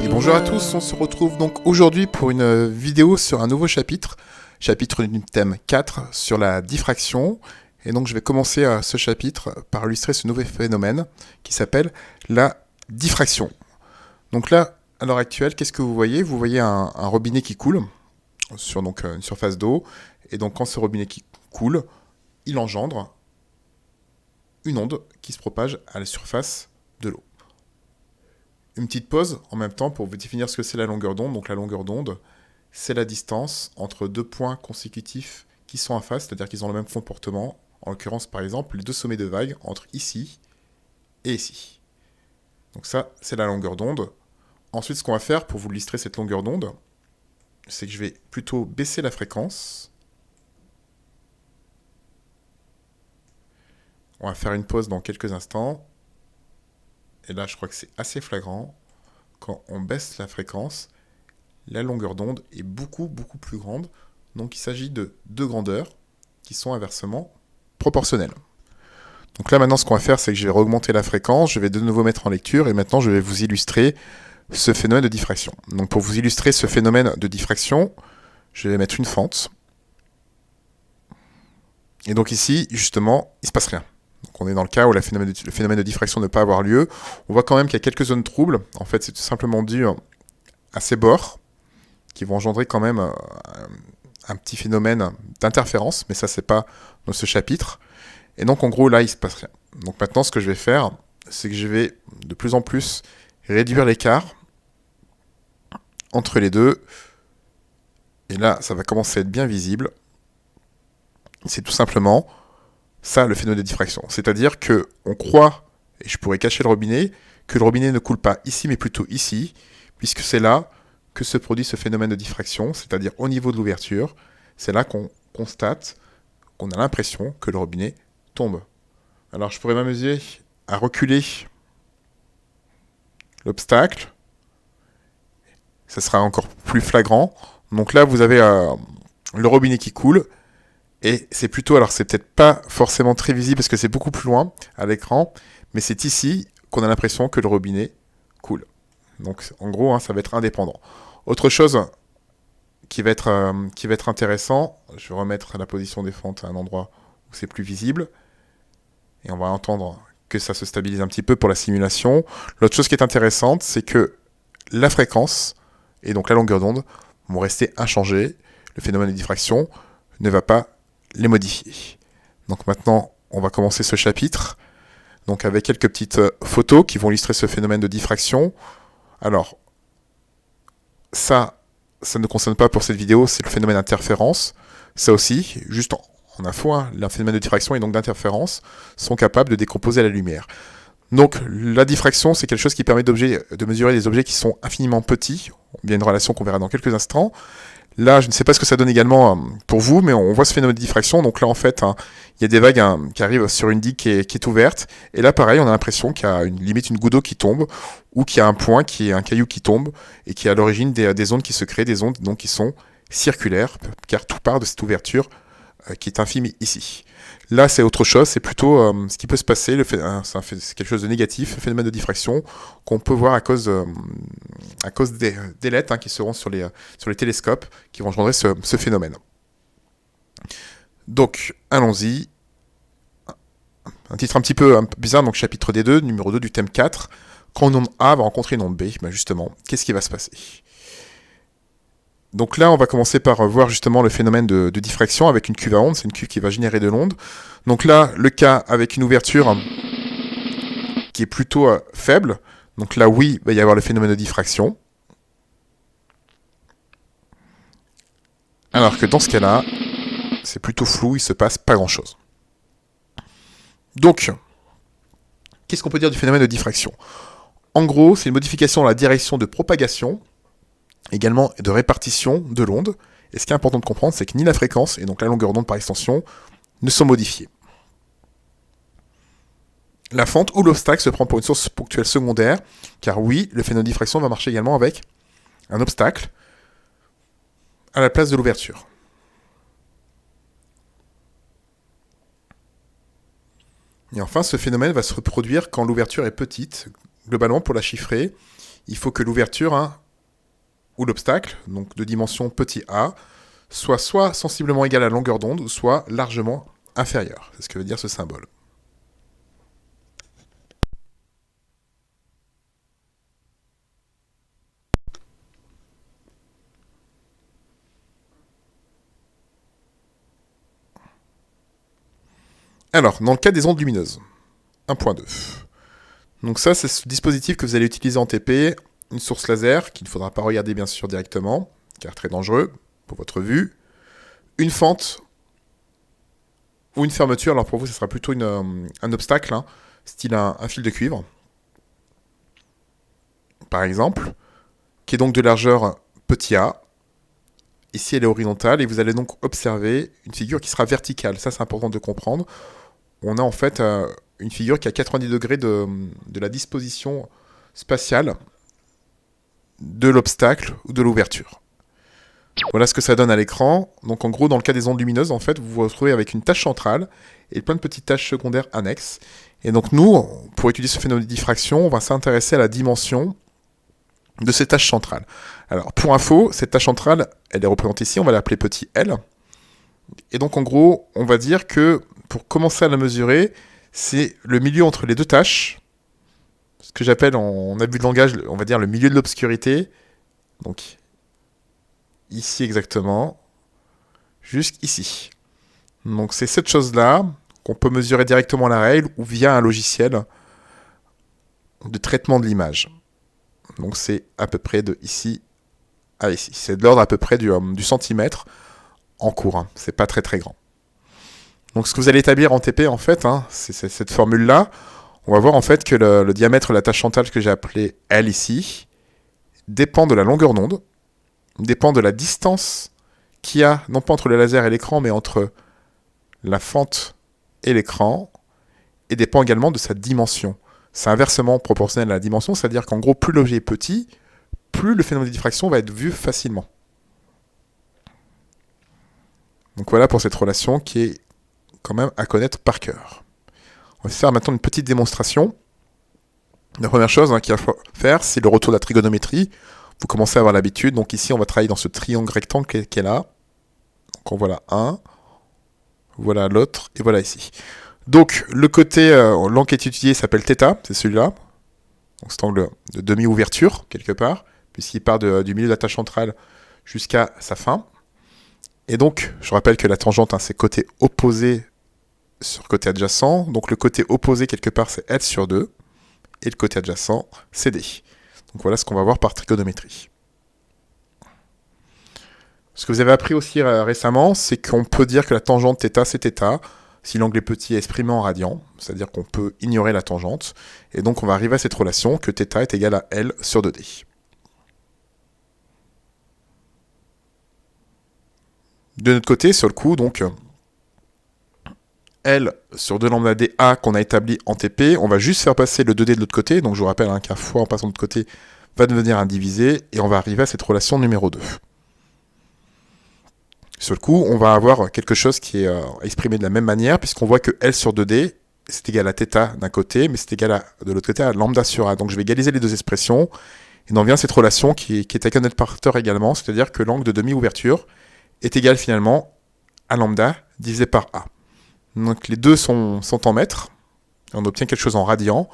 Et bonjour à tous, on se retrouve donc aujourd'hui pour une vidéo sur un nouveau chapitre du thème 4 sur la diffraction. Et donc je vais commencer ce chapitre par illustrer ce nouveau phénomène qui s'appelle la diffraction. Donc là, à l'heure actuelle, qu'est-ce que vous voyez? Vous voyez un robinet qui coule sur donc, une surface d'eau. Et donc quand ce robinet qui coule, il engendre une onde qui se propage à la surface de l'eau. Une petite pause en même temps pour vous définir ce que c'est la longueur d'onde. Donc la longueur d'onde, c'est la distance entre deux points consécutifs qui sont en face, c'est-à-dire qu'ils ont le même comportement. En l'occurrence, par exemple, les deux sommets de vague entre ici et ici. Donc ça, c'est la longueur d'onde. Ensuite, ce qu'on va faire pour vous illustrer cette longueur d'onde, c'est que je vais plutôt baisser la fréquence. On va faire une pause dans quelques instants. Et là, je crois que c'est assez flagrant. Quand on baisse la fréquence, la longueur d'onde est beaucoup plus grande. Donc il s'agit de deux grandeurs qui sont inversement proportionnelles. Donc là, maintenant, ce qu'on va faire, c'est que je vais augmenter la fréquence. Je vais de nouveau mettre en lecture. Et maintenant, je vais vous illustrer ce phénomène de diffraction. Donc pour vous illustrer ce phénomène de diffraction, je vais mettre une fente. Et donc ici, justement, il ne se passe rien. Donc on est dans le cas où le phénomène de diffraction ne peut pas avoir lieu. On voit quand même qu'il y a quelques zones troubles. En fait, c'est tout simplement dû à ces bords qui vont engendrer quand même un petit phénomène d'interférence, mais ça, c'est pas dans ce chapitre. Et donc, en gros, là, il se passe rien. Donc maintenant, ce que je vais faire, c'est que je vais de plus en plus réduire l'écart entre les deux. Et là, ça va commencer à être bien visible. C'est tout simplement ça, le phénomène de diffraction. C'est-à-dire qu'on croit, et je pourrais cacher le robinet, que le robinet ne coule pas ici, mais plutôt ici, puisque c'est là que se produit ce phénomène de diffraction, c'est-à-dire au niveau de l'ouverture. C'est là qu'on constate, qu'on a l'impression que le robinet tombe. Alors je pourrais m'amuser à reculer l'obstacle. Ça sera encore plus flagrant. Donc là, vous avez le robinet qui coule. Et c'est plutôt, alors c'est peut-être pas forcément très visible parce que c'est beaucoup plus loin à l'écran, mais c'est ici qu'on a l'impression que le robinet coule. Donc en gros, ça va être indépendant. Autre chose qui va être intéressant, je vais remettre la position des fentes à un endroit où c'est plus visible, et on va entendre que ça se stabilise un petit peu pour la simulation. L'autre chose qui est intéressante, c'est que la fréquence, et donc la longueur d'onde, vont rester inchangées. Le phénomène de diffraction ne va pas les modifier. Donc maintenant, on va commencer ce chapitre, donc avec quelques petites photos qui vont illustrer ce phénomène de diffraction. Alors, ça ne concerne pas pour cette vidéo, c'est le phénomène d'interférence. Ça aussi, juste en info, le phénomène de diffraction et donc d'interférence sont capables de décomposer la lumière. Donc la diffraction, c'est quelque chose qui permet de mesurer des objets qui sont infiniment petits. Il y a une relation qu'on verra dans quelques instants. Là, je ne sais pas ce que ça donne également pour vous, mais on voit ce phénomène de diffraction. Donc là, en fait, il y a des vagues qui arrivent sur une digue qui est ouverte. Et là, pareil, on a l'impression qu'il y a limite une goutte d'eau qui tombe, ou qu'il y a un point, qui est un caillou qui tombe, et qui est à l'origine des ondes qui se créent, des ondes donc, qui sont circulaires, car tout part de cette ouverture qui est infime ici. Là, c'est autre chose, c'est plutôt ce qui peut se passer, c'est quelque chose de négatif, le phénomène de diffraction, qu'on peut voir à cause des LED qui seront sur les télescopes, qui vont engendrer ce phénomène. Donc, allons-y. Un titre un petit peu bizarre, donc chapitre D2, numéro 2 du thème 4. Quand une onde A va rencontrer une onde B, justement, qu'est-ce qui va se passer ? Donc là, on va commencer par voir justement le phénomène de diffraction avec une cuve à onde. C'est une cuve qui va générer de l'onde. Donc là, le cas avec une ouverture qui est plutôt faible. Donc là, oui, il va y avoir le phénomène de diffraction. Alors que dans ce cas-là, c'est plutôt flou, il ne se passe pas grand-chose. Donc, qu'est-ce qu'on peut dire du phénomène de diffraction ? En gros, c'est une modification de la direction de propagation, également de répartition de l'onde. Et ce qui est important de comprendre, c'est que ni la fréquence, et donc la longueur d'onde par extension, ne sont modifiées. La fente ou l'obstacle se prend pour une source ponctuelle secondaire, car oui, le phénomène de diffraction va marcher également avec un obstacle à la place de l'ouverture. Et enfin, ce phénomène va se reproduire quand l'ouverture est petite. Globalement, pour la chiffrer, il faut que l'ouverture, hein, ou l'obstacle, donc de dimension petit a, soit sensiblement égal à la longueur d'onde, soit largement inférieur. C'est ce que veut dire ce symbole. Alors, dans le cas des ondes lumineuses, 1.2. Donc ça, c'est ce dispositif que vous allez utiliser en TP, une source laser, qu'il ne faudra pas regarder bien sûr directement, car très dangereux pour votre vue, une fente ou une fermeture. Alors pour vous, ce sera plutôt un obstacle, hein, style un fil de cuivre, par exemple, qui est donc de largeur petit a. Ici, elle est horizontale et vous allez donc observer une figure qui sera verticale. Ça, c'est important de comprendre. On a en fait une figure qui a 90 degrés de la disposition spatiale de l'obstacle ou de l'ouverture. Voilà ce que ça donne à l'écran. Donc en gros, dans le cas des ondes lumineuses, en fait, vous vous retrouvez avec une tâche centrale et plein de petites tâches secondaires annexes. Et donc nous, pour étudier ce phénomène de diffraction, on va s'intéresser à la dimension de ces tâches centrales. Alors pour info, cette tâche centrale, elle est représentée ici, on va l'appeler petit l. Et donc en gros, on va dire que pour commencer à la mesurer, c'est le milieu entre les deux tâches, ce que j'appelle en abus de langage, on va dire le milieu de l'obscurité. Donc ici exactement, jusqu'ici. Donc c'est cette chose-là qu'on peut mesurer directement à la règle ou via un logiciel de traitement de l'image. Donc c'est à peu près de ici à ici. C'est de l'ordre à peu près du centimètre en cours. Hein. C'est pas très très grand. Donc ce que vous allez établir en TP en fait, hein, c'est cette formule-là. On va voir en fait que le diamètre de la tâche centrale que j'ai appelé L ici dépend de la longueur d'onde, dépend de la distance qu'il y a, non pas entre le laser et l'écran, mais entre la fente et l'écran, et dépend également de sa dimension. C'est inversement proportionnel à la dimension, c'est-à-dire qu'en gros, plus l'objet est petit, plus le phénomène de diffraction va être vu facilement. Donc voilà pour cette relation qui est quand même à connaître par cœur. On va faire maintenant une petite démonstration. La première chose qu'il va faire, c'est le retour de la trigonométrie. Vous commencez à avoir l'habitude. Donc ici, on va travailler dans ce triangle rectangle qui est là. Donc on voit là un, voilà l'autre, et voilà ici. Donc le côté, l'angle qui est étudié s'appelle θ, c'est celui-là. Donc cet angle de demi-ouverture, quelque part, puisqu'il part du milieu de la tâche centrale jusqu'à sa fin. Et donc, je rappelle que la tangente, c'est côté opposé sur côté adjacent. Donc le côté opposé, quelque part, c'est L sur 2. Et le côté adjacent, c'est D. Donc voilà ce qu'on va voir par trigonométrie. Ce que vous avez appris aussi récemment, c'est qu'on peut dire que la tangente θ, c'est θ, si l'angle est petit est exprimé en radian, c'est-à-dire qu'on peut ignorer la tangente. Et donc on va arriver à cette relation que θ est égal à L sur 2D. De notre côté, sur le coup, donc, L sur 2 lambda dA qu'on a établi en TP, on va juste faire passer le 2D de l'autre côté, donc je vous rappelle qu'un fois en passant de l'autre côté va devenir un divisé, et on va arriver à cette relation numéro 2. Sur le coup, on va avoir quelque chose qui est exprimé de la même manière, puisqu'on voit que L sur 2D, c'est égal à θ d'un côté, mais c'est égal de l'autre côté à lambda sur A. Donc je vais égaliser les deux expressions, et on vient cette relation qui est à connaître par cœur également, c'est-à-dire que l'angle de demi-ouverture est égal finalement à lambda divisé par A. Donc les deux sont en mètres, on obtient quelque chose en radians.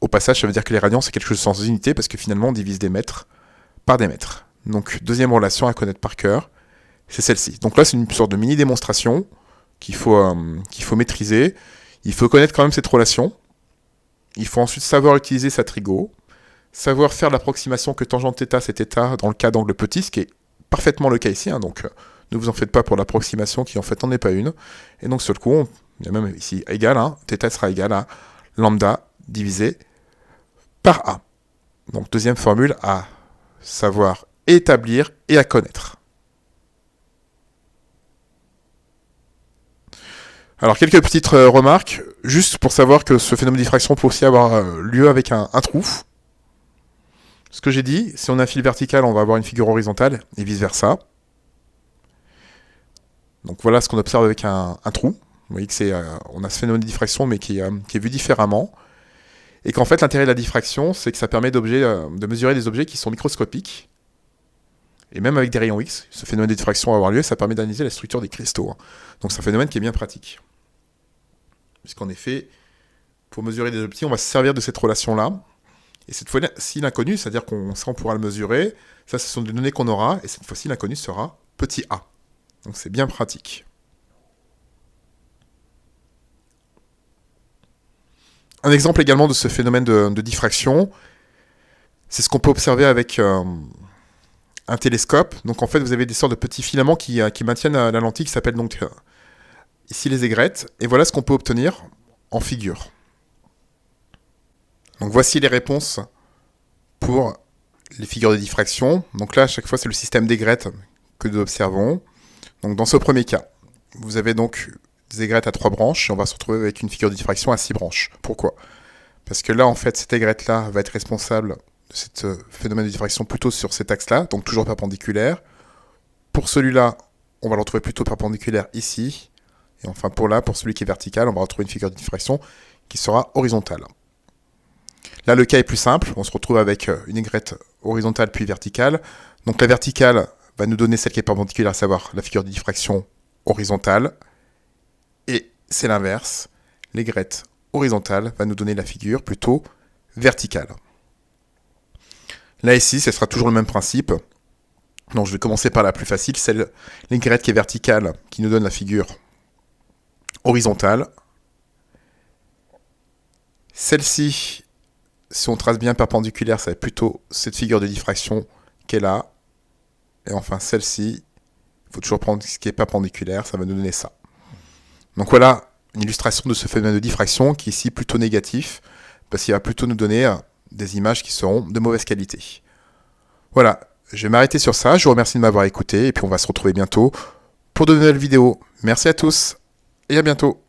Au passage, ça veut dire que les radians, c'est quelque chose sans unité, parce que finalement, on divise des mètres par des mètres. Donc deuxième relation à connaître par cœur, c'est celle-ci. Donc là, c'est une sorte de mini-démonstration qu'il faut maîtriser. Il faut connaître quand même cette relation. Il faut ensuite savoir utiliser sa trigo, savoir faire l'approximation que tangente θ, c'est θ dans le cas d'angle petit, ce qui est parfaitement le cas ici. Donc ne vous en faites pas pour l'approximation qui en fait n'en est pas une. Et donc sur le coup, il y a même ici égal, θ sera égal à lambda divisé par A. Donc deuxième formule à savoir établir et à connaître. Alors quelques petites remarques, juste pour savoir que ce phénomène de diffraction peut aussi avoir lieu avec un trou. Ce que j'ai dit, si on a un fil vertical, on va avoir une figure horizontale, et vice-versa. Donc voilà ce qu'on observe avec un trou. Vous voyez que on a ce phénomène de diffraction, mais qui est vu différemment. Et qu'en fait, l'intérêt de la diffraction, c'est que ça permet de mesurer des objets qui sont microscopiques. Et même avec des rayons X, ce phénomène de diffraction va avoir lieu, ça permet d'analyser la structure des cristaux. Donc c'est un phénomène qui est bien pratique. Puisqu'en effet, pour mesurer des objets, on va se servir de cette relation-là. Et cette fois-ci, l'inconnu, c'est-à-dire on pourra le mesurer, ça, ce sont des données qu'on aura, et cette fois-ci, l'inconnu sera petit a. Donc c'est bien pratique. Un exemple également de ce phénomène de diffraction, c'est ce qu'on peut observer avec un télescope. Donc en fait, vous avez des sortes de petits filaments qui maintiennent la lentille, qui s'appelle donc ici les aigrettes. Et voilà ce qu'on peut obtenir en figure. Donc voici les réponses pour les figures de diffraction. Donc là, à chaque fois, c'est le système d'aigrettes que nous observons. Donc dans ce premier cas, vous avez donc des aigrettes à 3 branches, et on va se retrouver avec une figure de diffraction à 6 branches. Pourquoi ? Parce que là, en fait, cette aigrette-là va être responsable de ce phénomène de diffraction plutôt sur cet axe-là, donc toujours perpendiculaire. Pour celui-là, on va le retrouver plutôt perpendiculaire ici. Et enfin, pour celui qui est vertical, on va retrouver une figure de diffraction qui sera horizontale. Là, le cas est plus simple. On se retrouve avec une aigrette horizontale puis verticale. Donc la verticale va nous donner celle qui est perpendiculaire, à savoir la figure de diffraction horizontale. Et c'est l'inverse. L'aigrette horizontale va nous donner la figure plutôt verticale. Là, ici, ce sera toujours le même principe. Donc je vais commencer par la plus facile, l'aigrette qui est verticale, qui nous donne la figure horizontale. Celle-ci, si on trace bien perpendiculaire, ça va être plutôt cette figure de diffraction qui est là. Et enfin celle-ci, il faut toujours prendre ce qui est perpendiculaire, ça va nous donner ça. Donc voilà une illustration de ce phénomène de diffraction qui est ici plutôt négatif, parce qu'il va plutôt nous donner des images qui seront de mauvaise qualité. Voilà, je vais m'arrêter sur ça, je vous remercie de m'avoir écouté, et puis on va se retrouver bientôt pour de nouvelles vidéos. Merci à tous, et à bientôt.